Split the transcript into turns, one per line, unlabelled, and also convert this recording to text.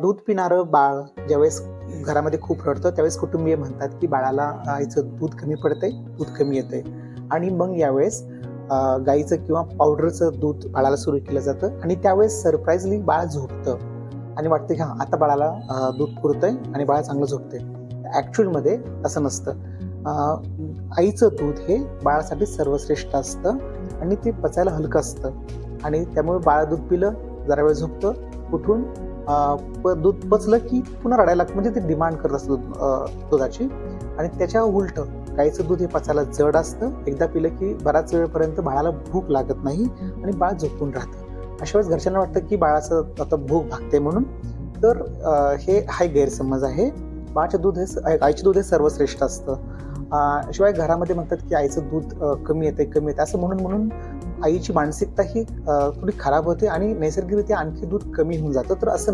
दूध पिणारं बाळ ज्यावेळेस घरामध्ये खूप रडतं त्यावेळेस कुटुंबीय म्हणतात की बाळाला आईचं दूध कमी पडतंय, दूध कमी येतंय आणि मग यावेळेस गाईचं किंवा पावडरचं दूध बाळाला सुरू केलं जातं आणि त्यावेळेस सरप्राईजली बाळ झोपतं आणि वाटतं की हां आता बाळाला दूध पुरतंय आणि बाळ चांगलं झोपतंय. ॲक्च्युअलमध्ये असं नसतं. आईचं दूध हे बाळासाठी सर्वश्रेष्ठ असतं आणि ते पचायला हलकं असतं आणि त्यामुळे बाळ दूध पिलं जरा वेळ झोपतं, उठून दूध पचलं की पुन्हा रडायला लागतं, म्हणजे ते डिमांड करत असतं दुधाची. आणि त्याच्या उलटं गाईचं दूध हे पचायला जड असतं, एकदा पिलं की बराच वेळपर्यंत बाळाला भूक लागत नाही आणि बाळ झोपून राहतं. अशा वेळेस घरच्यांना वाटतं की बाळाचं आता भूक भागते म्हणून. तर हे हा गैरसमज आहे. आईचे दूध हे सर्वश्रेष्ठ असतं. शिवाय घरामध्ये म्हणतात की आईचं दूध कमी येते असं म्हणून आईची मानसिकता ही थोडी खराब होते आणि नैसर्गिकरित्या आणखी दूध कमी होऊन जातं. तर असं